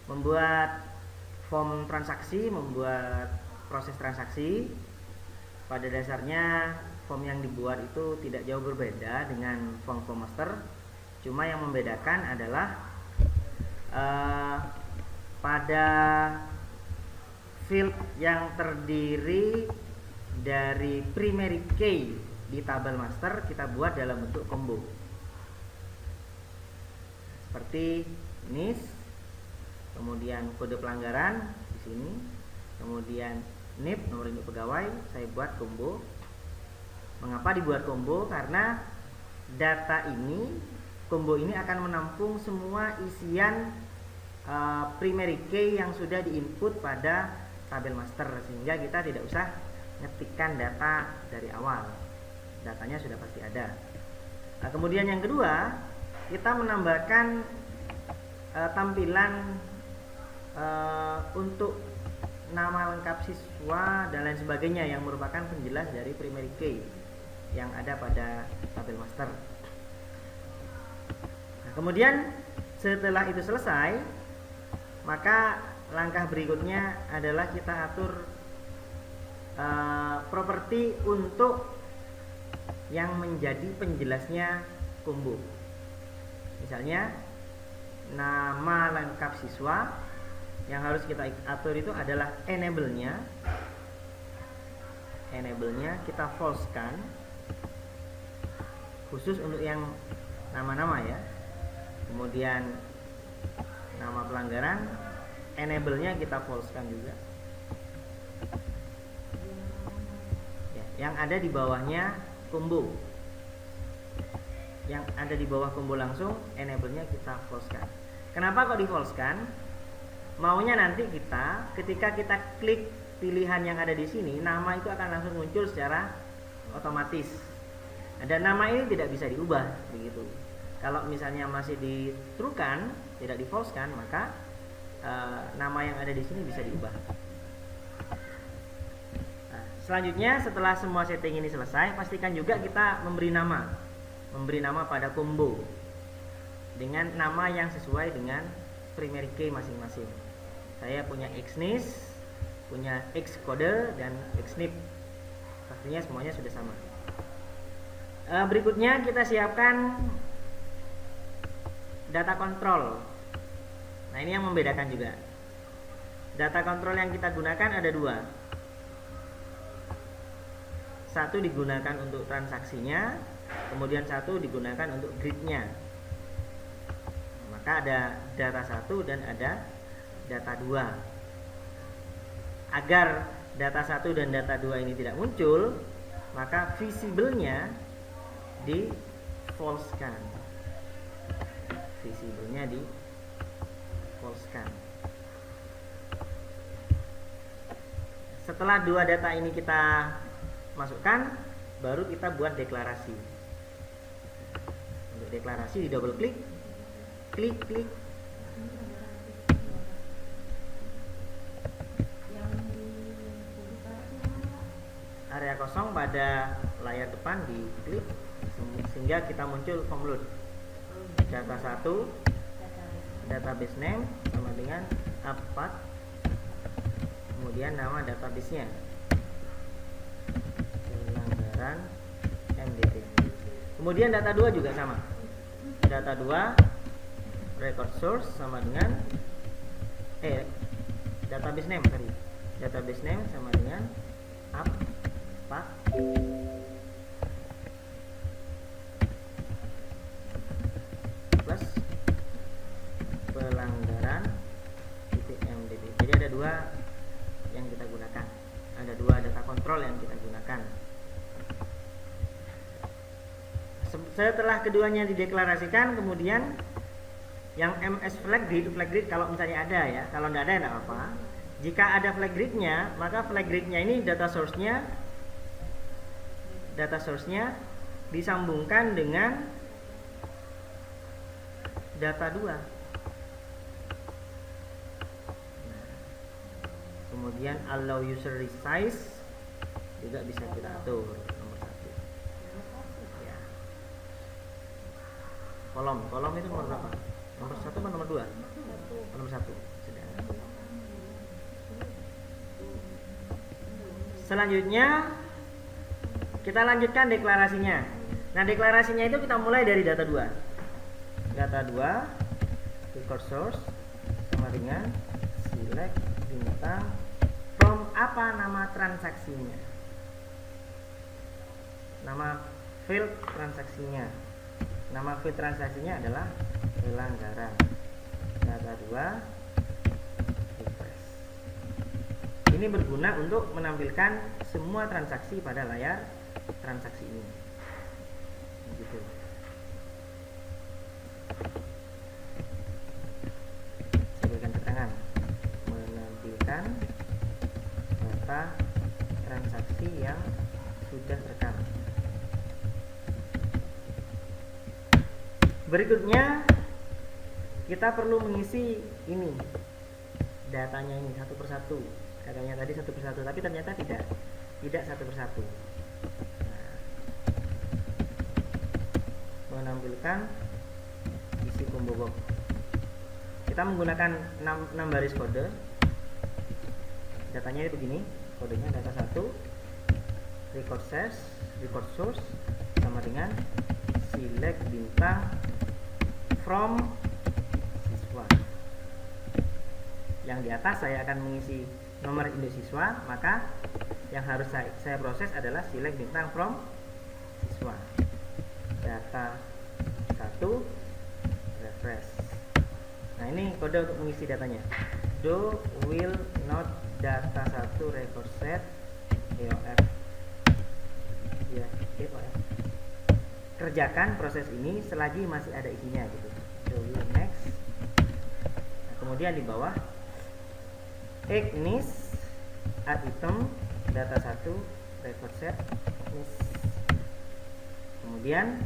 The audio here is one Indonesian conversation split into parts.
membuat form transaksi, membuat proses transaksi. Pada dasarnya form yang dibuat itu tidak jauh berbeda dengan form master. Cuma yang membedakan adalah pada field yang terdiri dari primary key di tabel master kita buat dalam bentuk combo. Seperti NIS, kemudian kode pelanggaran di sini, kemudian NIP, nomor induk pegawai, saya buat combo. Mengapa dibuat combo? Karena data ini, combo ini akan menampung semua isian primary key yang sudah diinput pada tabel master, sehingga kita tidak usah ngetikkan data dari awal, datanya sudah pasti ada. Nah, kemudian yang kedua, kita menambahkan tampilan untuk nama lengkap siswa dan lain sebagainya yang merupakan penjelas dari primary key yang ada pada tabel master. Nah, kemudian setelah itu selesai, maka langkah berikutnya adalah kita atur properti untuk yang menjadi penjelasnya combo. Misalnya nama lengkap siswa, yang harus kita atur itu adalah enable-nya. Enable-nya kita false-kan, khusus untuk yang nama-nama ya. Kemudian nama pelanggaran, enable-nya kita false-kan juga. Ya, yang ada di bawahnya combo. Yang ada di bawah combo langsung, enable-nya kita false-kan. Kenapa kok di false-kan? Maunya nanti kita ketika kita klik pilihan yang ada di sini, nama itu akan langsung muncul secara otomatis. Dan nama ini tidak bisa diubah begitu. Kalau misalnya masih di true-kan, tidak di false-kan, maka nama yang ada di sini bisa diubah. Nah, selanjutnya setelah semua setting ini selesai, pastikan juga kita memberi nama pada combo dengan nama yang sesuai dengan primary key masing-masing. Saya punya XNIS, punya Xcode, dan Xnip. Pastinya semuanya sudah sama. Berikutnya kita siapkan data control. Nah, ini yang membedakan juga. Data control yang kita gunakan ada dua. Satu digunakan untuk transaksinya, kemudian satu digunakan untuk gridnya. Maka ada data 1 dan ada data 2. Agar data 1 dan data 2 ini tidak muncul, maka visible-nya di false-kan. Visible-nya di false-kan. Setelah dua data ini kita masukkan, baru kita buat deklarasi. Untuk deklarasi di double klik, klik. Area kosong pada layar depan diklik sehingga kita muncul form load. Data 1, database name sama dengan apa, kemudian nama database-nya, pelanggaran MDT. Kemudian data 2 juga sama. Data 2 record source sama dengan database name tadi. Database name sama dengan apa plus pelanggaran MDT. Jadi ada dua yang kita gunakan. Ada dua data control yang kita gunakan. Setelah keduanya dideklarasikan, kemudian yang MS flag grid kalau misalnya ada ya, kalau tidak ada tidak apa-apa. Jika ada flag gridnya, maka flag gridnya ini data source-nya disambungkan dengan data 2. Kemudian allow user resize juga bisa kita atur nomor 1. Ya. Kolom itu nomor berapa? Nomor 1 atau nomor 2? Nomor 1 sudah. Selanjutnya kita lanjutkan deklarasinya. Nah, deklarasinya itu kita mulai dari data 2. Data 2 record source sama dengan select bintang from apa nama transaksinya. Nama field transaksinya. Nama field transaksinya adalah pelanggaran. Data 2 refresh. Ini berguna untuk menampilkan semua transaksi pada layar transaksi ini. Gitu. Saya berikan keterangan menampilkan data transaksi yang sudah terekam. Berikutnya kita perlu mengisi ini datanya ini satu persatu. Katanya tadi satu persatu, tapi ternyata tidak satu persatu. Nah, menampilkan isi combo box. Kita menggunakan 6 baris kode. Datanya begini, kodenya data 1 record source sama dengan select bintang from siswa. Yang di atas saya akan mengisi nomor induk siswa, maka yang harus saya proses adalah select bintang from siswa. Data 1 refresh. Nah, ini kode untuk mengisi datanya. Do will not data 1 record set EOF. Ya, EOF. Kerjakan proses ini selagi masih ada isinya gitu. Do will next. Nah, kemudian di bawah Ignis add item data 1 record set Ignis. Kemudian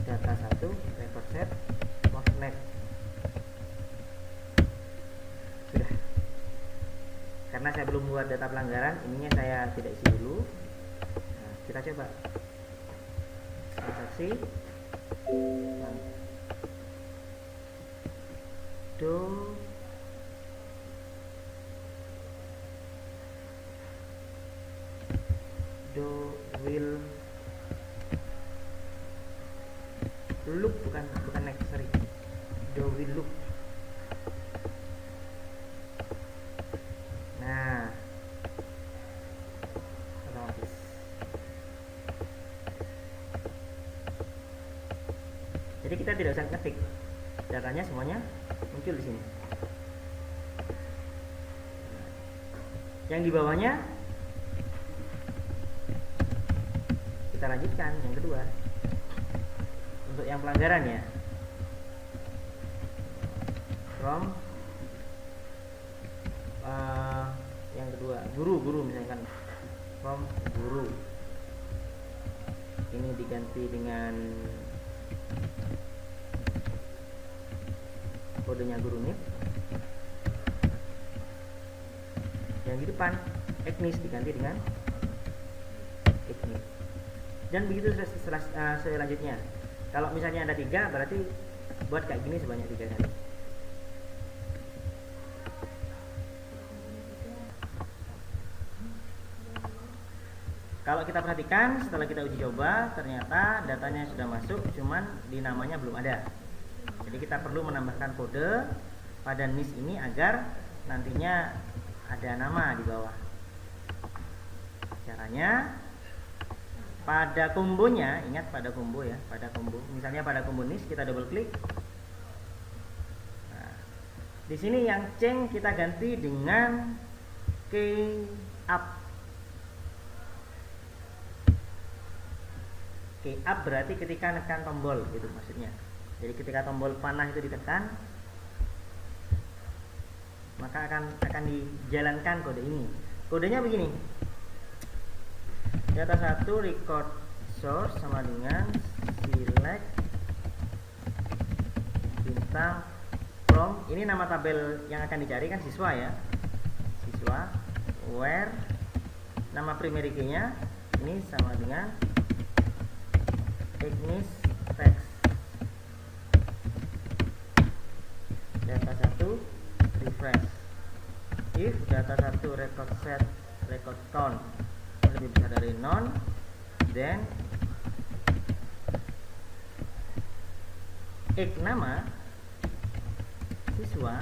data 1 record set Movnet. Sudah. Karena saya belum buat data pelanggaran, ininya saya tidak isi dulu. Nah, kita coba transaksi do will look bukan next, sorry. Do will look. Nah, otomatis. Jadi kita tidak usah ngetik, datanya semuanya muncul di sini. Yang di bawahnya kita lanjutkan yang kedua. Untuk yang pelanggaran ya, from yang kedua guru misalkan from guru, ini diganti dengan kodenya guru nih. Yang di depan Ignis diganti dengan Ignis, dan begitu selanjutnya. Kalau misalnya ada 3, berarti buat kayak gini sebanyak 3 kali. Kalau kita perhatikan setelah kita uji coba, ternyata datanya sudah masuk, cuman di namanya belum ada. Jadi kita perlu menambahkan kode pada NIS ini agar nantinya ada nama di bawah. Caranya pada kombonya, ingat pada combo ya, pada combo. Misalnya pada combo NIS kita double klik. Nah, di sini yang change kita ganti dengan key up. Key up berarti ketika tekan tombol gitu maksudnya. Jadi ketika tombol panah itu ditekan, maka akan dijalankan kode ini. Kodenya begini. Data 1 record source sama dengan select bintang from, ini nama tabel yang akan dicari kan siswa ya, siswa, where nama primary key-nya ini sama dengan Ignis text. Data 1 refresh. If data 1 record set record count lebih besar dari non, then X nama siswa,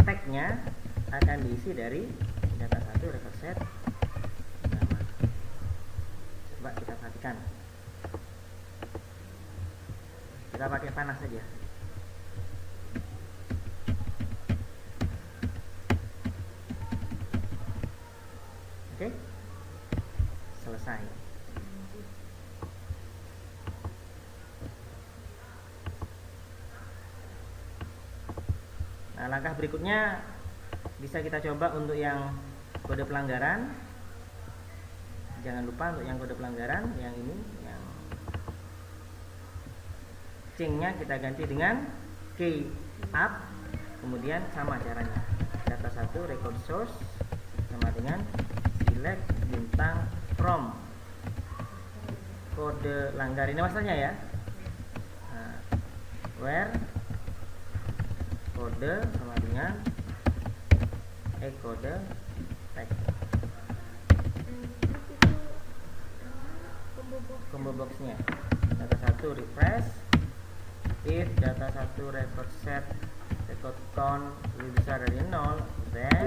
tagnya akan diisi dari data 1 record set nama. Coba kita perhatikan, kita pakai panas saja. Oke, selesai. Nah, langkah berikutnya bisa kita coba untuk yang kode pelanggaran. Jangan lupa untuk yang kode pelanggaran, yang ini, yang string-nya kita ganti dengan key up. Kemudian sama caranya, data 1 record source sama dengan select bintang from kode langgar. Ini masalahnya ya. Nah, where kode sama dengan kode tag. Combo boxnya data 1 refresh if data 1 record set record count lebih besar dari 0, then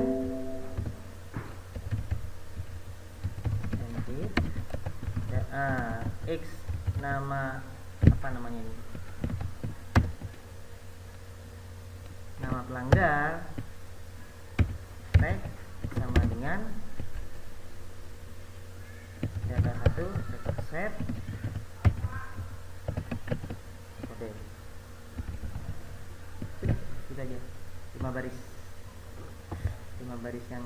X nama apa namanya ini, nama pelanggar, tag sama dengan data 1 record set kode. Itu aja, 5 baris yang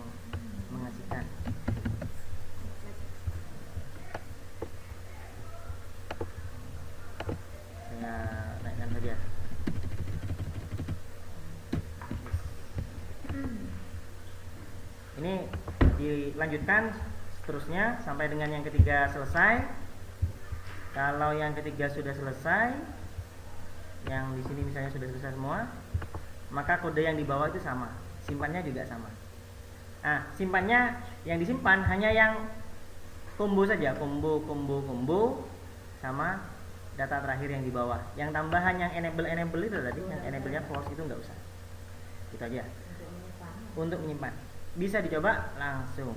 mengasihkan. Saya naikkan saja. Ini dilanjutkan seterusnya sampai dengan yang ketiga selesai. Kalau yang ketiga sudah selesai, yang di sini misalnya sudah selesai semua, maka kode yang di bawah itu sama, simpannya juga sama. Nah, simpannya yang disimpan hanya yang combo saja, combo sama data terakhir yang di bawah. Yang tambahan yang enable itu tadi, yang enable-nya false itu nggak usah. Itu aja. Untuk menyimpan. Bisa dicoba langsung.